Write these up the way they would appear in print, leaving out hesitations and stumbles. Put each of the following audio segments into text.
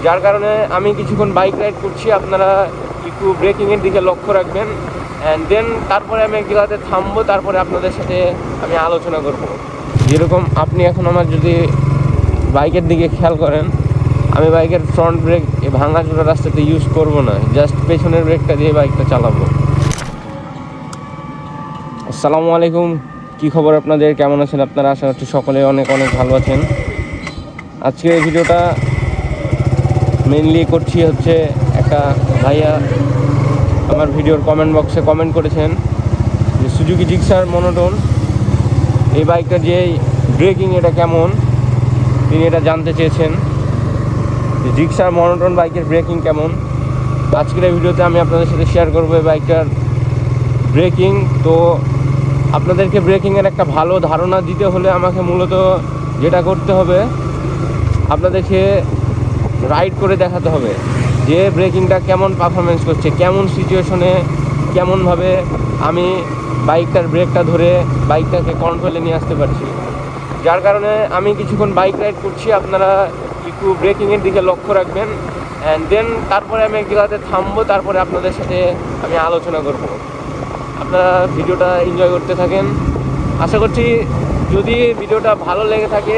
যার কারণে আমি কিছুক্ষণ বাইক রাইড করছি, আপনারা একটু ব্রেকিংয়ের দিকে লক্ষ্য রাখবেন। অ্যান্ড দেন তারপরে আমি এক জায়গাতে থামবো, তারপরে আপনাদের সাথে আমি আলোচনা করব। যেরকম আপনি এখন আমার যদি বাইকের দিকে খেয়াল করেন, আমি বাইকের ফ্রন্ট ব্রেক এই ভাঙাচোরা রাস্তাতে ইউজ করব না, জাস্ট পেছনের ব্রেকটা দিয়ে বাইকটা চালাবো। আসসালামু আলাইকুম, কী খবর আপনাদের? কেমন আছেন আপনারা? আশা করছি সকলে অনেক অনেক ভালো আছেন। আজকের এই ভিডিওটা মেনলি করছি হচ্ছে, একটা ভাইয়া আমার ভিডিওর কমেন্ট বক্সে কমেন্ট করেছেন যে সুজুকি জিক্সার মনোটোন এই বাইকটার যে ব্রেকিং এটা কেমন, তিনি এটা জানতে চেয়েছেন যে জিক্সার মনোটোন বাইকের ব্রেকিং কেমন। আজকের এই ভিডিওতে আমি আপনাদের সাথে শেয়ার করবো এই বাইকটার ব্রেকিং। তো আপনাদেরকে ব্রেকিংয়ের একটা ভালো ধারণা দিতে হলে আমাকে মূলত যেটা করতে হবে, আপনাদেরকে রাইড করে দেখাতে হবে যে ব্রেকিংটা কেমন পারফরমেন্স করছে, কেমন সিচুয়েশনে কেমনভাবে আমি বাইকটার ব্রেকটা ধরে বাইকটাকে কন্ট্রোলে নিয়ে আসতে পারছি। যার কারণে আমি কিছুক্ষণ বাইক রাইড করছি, আপনারা একটু ব্রেকিংয়ের দিকে লক্ষ্য রাখবেন। অ্যান্ড দেন তারপরে আমি এক জায়গাতে থামবো, তারপরে আপনাদের সাথে আমি আলোচনা করব। আপনারা ভিডিওটা এনজয় করতে থাকেন। আশা করছি যদি ভিডিওটা ভালো লেগে থাকে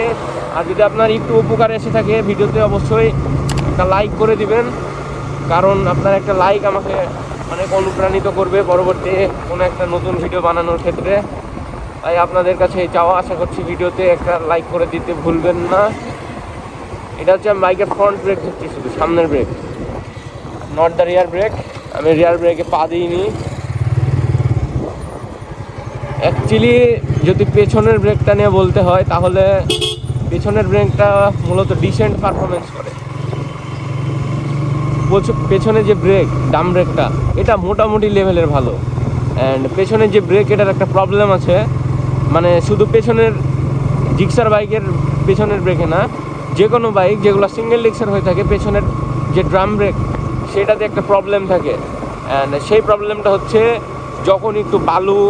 আর যদি আপনার একটু উপকার এসে থাকে, ভিডিওতে অবশ্যই একটা লাইক করে দিবেন, কারণ আপনার একটা লাইক আমাকে অনেক অনুপ্রাণিত করবে পরবর্তী কোনো একটা নতুন ভিডিও বানানোর ক্ষেত্রে। তাই আপনাদের কাছে চাওয়া, আশা করছি ভিডিওতে একটা লাইক করে দিতে ভুলবেন না। এটা হচ্ছে আমি বাইকের ফ্রন্ট ব্রেক ধরছি, শুধু সামনের brake, not the rear brake. আমি রিয়ার ব্রেকে পা দিইনি। অ্যাকচুয়ালি যদি পেছনের ব্রেকটা নিয়ে বলতে হয়, তাহলে পেছনের ব্রেকটা মূলত ডিসেন্ট পারফরমেন্স করে। পেছনে যে ব্রেক, ডাম ব্রেকটা, এটা মোটামুটি লেভেলের ভালো। অ্যান্ড পেছনের যে ব্রেক, এটার একটা প্রবলেম আছে, মানে শুধু পেছনের জিক্সার বাইকের পেছনের ব্রেকে না, যে কোনো বাইক যেগুলো সিঙ্গেল ডিক্সার হয়ে থাকে, পেছনের যে ড্রাম ব্রেক সেটাতে একটা প্রবলেম থাকে। অ্যান্ড সেই প্রবলেমটা হচ্ছে যখন একটু বালু,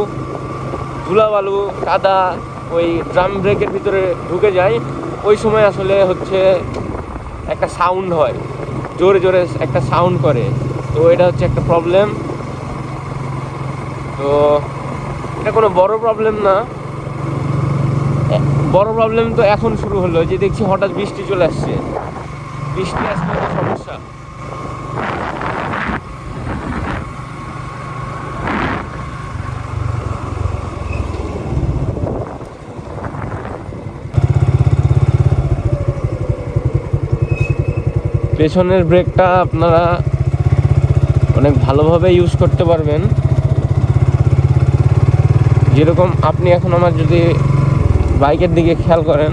ধুলা বালু, কাদা ওই ড্রাম ব্রেকের ভিতরে ঢুকে যায়, ওই সময় আসলে হচ্ছে একটা সাউন্ড হয়, জোরে জোরে একটা সাউন্ড করে। তো এটা হচ্ছে একটা প্রবলেম। তো এটা কোনো বড় প্রবলেম না। বড় প্রবলেম তো এখন শুরু হলো, যে দেখছি হঠাৎ বৃষ্টি চলে আসছে। বৃষ্টি আসলে তো সমস্যা। পেছনের ব্রেকটা আপনারা অনেক ভালোভাবে ইউজ করতে পারবেন। যেরকম আপনি এখন আমার যদি বাইকের দিকে খেয়াল করেন,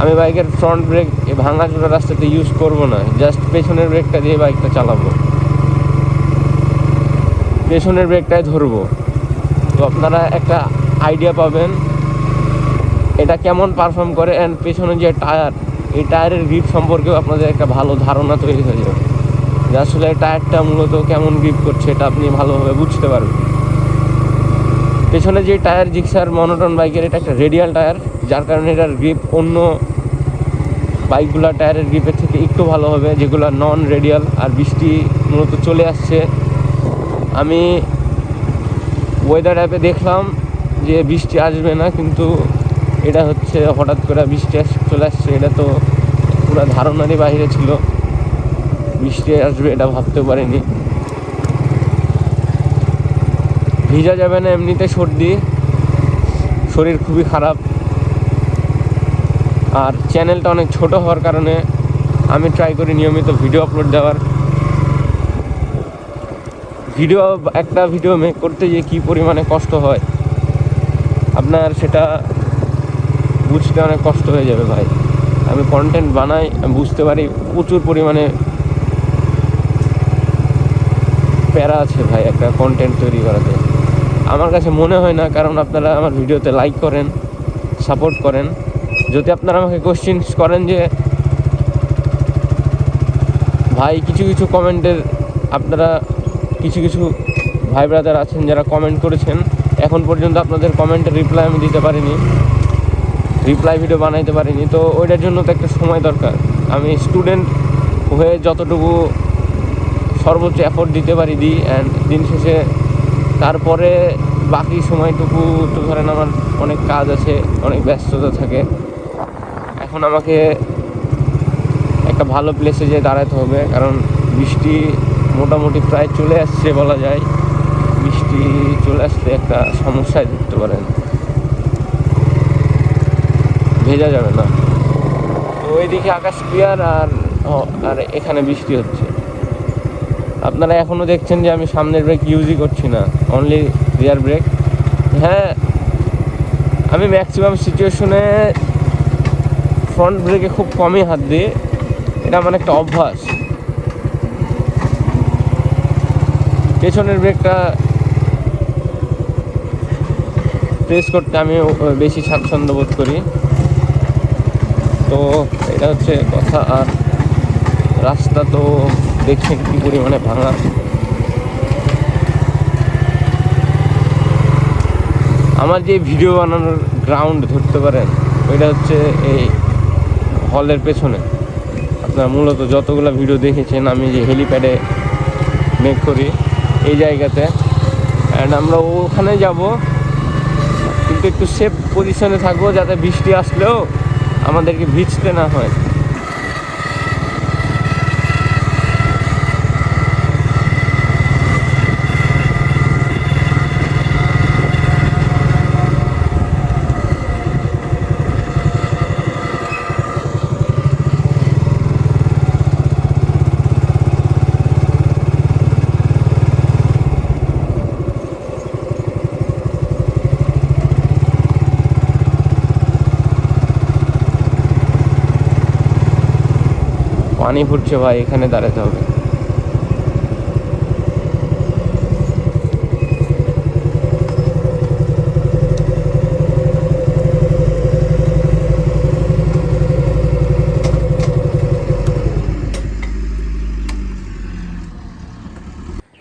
আমি বাইকের ফ্রন্ট ব্রেক এই ভাঙাচোরা রাস্তাতে ইউজ করব না, জাস্ট পেছনের ব্রেকটা দিয়ে বাইকটা চালাবো, পেছনের ব্রেকটাই ধরবো। তো আপনারা একটা আইডিয়া পাবেন এটা কেমন পারফর্ম করে। অ্যান্ড পেছনে যে টায়ার, এই টায়ারের গ্রিপ সম্পর্কেও আপনাদের একটা ভালো ধারণা তৈরি হয়ে যাবে, যে আসলে টায়ারটা মূলত কেমন গ্রিপ করছে, এটা আপনি ভালোভাবে বুঝতে পারবেন। পেছনে যে টায়ার জিক্সার মনোটোন বাইকের, এটা একটা রেডিয়াল টায়ার, যার কারণে এটার গ্রিপ অন্য বাইকগুলোর টায়ারের গ্রিপের থেকে একটু ভালো হবে, যেগুলো নন রেডিয়াল। আর বৃষ্টি মূলত চলে আসছে, আমি ওয়েদার অ্যাপে দেখলাম যে বৃষ্টি আসবে না, কিন্তু এটা হচ্ছে হঠাৎ করে বৃষ্টি চলে আসছে। এটা তো পুরো ধারণারই বাইরে ছিল, বৃষ্টি আসবে এটা ভাবতে পারিনি। ভিজা যাবে না, এমনিতে সর্দি, শরীর খুবই খারাপ। আর চ্যানেলটা অনেক ছোট হওয়ার কারণে আমি ট্রাই করি নিয়মিত ভিডিও আপলোড দেওয়ার। একটা ভিডিও মেক করতে গিয়ে কী পরিমাণে কষ্ট হয়, আপনার সেটা বুঝতে অনেক কষ্ট হয়ে যাবে ভাই। আমি কন্টেন্ট বানাই, আমি বুঝতে পারি প্রচুর পরিমাণে প্যারা আছে ভাই একটা কন্টেন্ট তৈরি করাতে। আমার কাছে মনে হয় না, কারণ আপনারা আমার ভিডিওতে লাইক করেন, সাপোর্ট করেন। যদি আপনারা আমাকে কোশ্চেন্স করেন যে ভাই, কিছু কিছু কমেন্টের, আপনারা কিছু কিছু ভাই ব্রাদার আছেন যারা কমেন্ট করেছেন, এখন পর্যন্ত আপনাদের কমেন্টের রিপ্লাই আমি দিতে পারিনি, রিপ্লাই ভিডিও বানাইতে পারিনি। তো ওইটার জন্য তো একটা সময় দরকার। আমি স্টুডেন্ট, হয়ে যতটুকু সর্বোচ্চ এফোর্ট দিতে পারি দিই। অ্যান্ড দিন শেষে তারপরে বাকি সময়টুকু তো ধরেন আমার অনেক কাজ আছে, অনেক ব্যস্ততা থাকে। এখন আমাকে একটা ভালো প্লেসে যেয়ে দাঁড়াতে হবে, কারণ বৃষ্টি মোটামুটি প্রায় চলে আসছে বলা যায়। বৃষ্টি চলে আসলে একটা সমস্যায় ধরতে পারেন, ভেজা যাবে না। তো ওইদিকে আকাশ ক্লিয়ার, আর এখানে বৃষ্টি হচ্ছে। আপনারা এখনও দেখছেন যে আমি সামনের ব্রেক ইউজই করছি না, অনলি রিয়ার ব্রেক। হ্যাঁ, আমি ম্যাক্সিমাম সিচুয়েশনে ফ্রন্ট ব্রেকে খুব কমই হাত দিই, এটা আমার একটা অভ্যাস। পেছনের ব্রেকটা প্রেস করতে আমি বেশি স্বাচ্ছন্দ্য বোধ করি। তো এটা হচ্ছে কথা। আর রাস্তা তো দেখছেন কী পরিমাণে ভাঙা। আমার যে ভিডিও বানানোর গ্রাউন্ড ধরতে পারেন, ওইটা হচ্ছে এই হলের পেছনে। আপনারা মূলত যতগুলো ভিডিও দেখেছেন আমি যে হেলিপ্যাডে মেক করি, এই জায়গাতে। অ্যান্ড আমরা ওখানে যাব, কিন্তু একটু সেফ পজিশনে থাকবো, যাতে বৃষ্টি আসলেও আমাদেরকে ভিজতে না হয়। পানি ফুটছে ভাই, এখানে দাঁড়াতে হবে।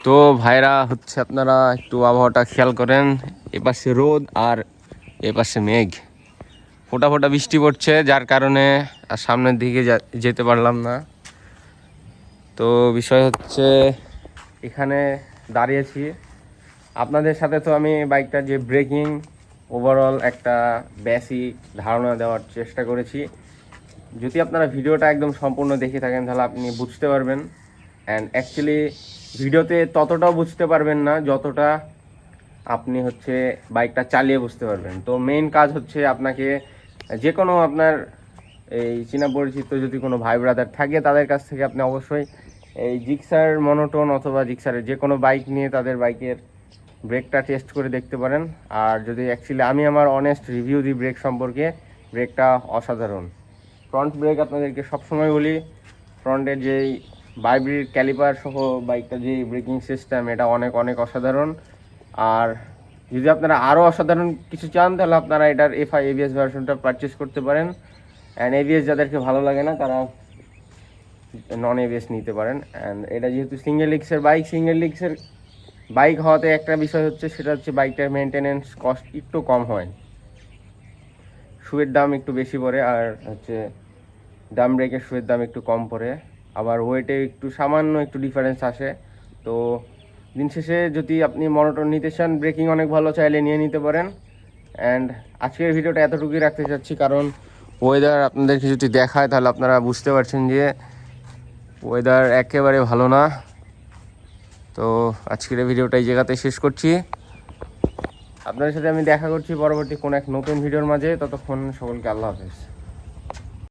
তো ভাইরা হচ্ছে, আপনারা একটু আবহাওয়াটা খেয়াল করেন। এপাশে রোদ আর এপাশে মেঘ, ফোঁটা ফোঁটা বৃষ্টি পড়ছে, যার কারণে আর সামনের দিকে যেতে পারলাম না। তো বিষয় হচ্ছে, এখানে দাঁড়িয়েছি আপনাদের সাথে। তো আমি বাইকটার যে ব্রেকিং ওভারঅল একটা বেসিক ধারণা দেওয়ার চেষ্টা করেছি। যদি আপনারা ভিডিওটা একদম সম্পূর্ণ দেখে থাকেন, তাহলে আপনি বুঝতে পারবেন। অ্যান্ড অ্যাকচুয়ালি ভিডিওতে ততটাও বুঝতে পারবেন না, যতটা আপনি হচ্ছে বাইকটা চালিয়ে বুঝতে পারবেন। তো মেইন কাজ হচ্ছে, আপনাকে যে কোনো আপনার এই চীনা পরিচিত যদি কোনো ভাই ব্রাদার থাকে, তাদের কাছ থেকে আপনি অবশ্যই এই জিক্সার মনোটোন অথবা জিক্সারের যে কোনো বাইক নিয়ে তাদের বাইকের ব্রেকটা টেস্ট করে দেখতে পারেন। আর যদি অ্যাকচুয়ালি আমি আমার অনেস্ট রিভিউ দিই ব্রেক সম্পর্কে, ব্রেকটা অসাধারণ। ফ্রন্ট ব্রেক আপনাদেরকে সবসময় বলি, ফ্রন্টের যেই ভাইব্রেট ক্যালিপার সহ বাইকটা যে ব্রেকিং সিস্টেম, এটা অনেক অনেক অসাধারণ। আর যদি আপনারা আরও অসাধারণ কিছু চান, তাহলে আপনারা এটার FI ABS ভার্সনটা পারচেস করতে পারেন। অ্যান্ড ABS যাদেরকে ভালো লাগে না, তারা নন ABS নিতে পারেন। অ্যান্ড এটা যেহেতু সিঙ্গেল ডিস্কের বাইক, সিঙ্গেল ডিস্কের বাইক হওয়াতে একটা বিষয় হচ্ছে, সেটা হচ্ছে বাইকটার মেনটেনেন্স কস্ট একটু কম হয়, শুয়ের দাম একটু বেশি পড়ে, আর হচ্ছে ডাম ব্রেকের শুয়ের দাম একটু কম পড়ে, আবার ওয়েটে একটু সামান্য একটু ডিফারেন্স আসে। তো দিন শেষে যদি আপনি মনোটন নিতে চান, ব্রেকিং অনেক ভালো, চাইলে নিয়ে নিতে পারেন। অ্যান্ড আজকের ভিডিওটা এতটুকুই রাখতে চাচ্ছি, কারণ ওয়েদার আপনাদেরকে যদি দেখায়, তাহলে আপনারা বুঝতে পারছেন যে ওয়েদার একেবারে ভালো না। তো আজকের ভিডিওটা এই জায়গাতে শেষ করছি। আপনাদের সাথে আমি দেখা করছি পরবর্তী কোনো এক নতুন ভিডিওর মাঝে। ততক্ষণ সকলকে আল্লাহ হাফেজ।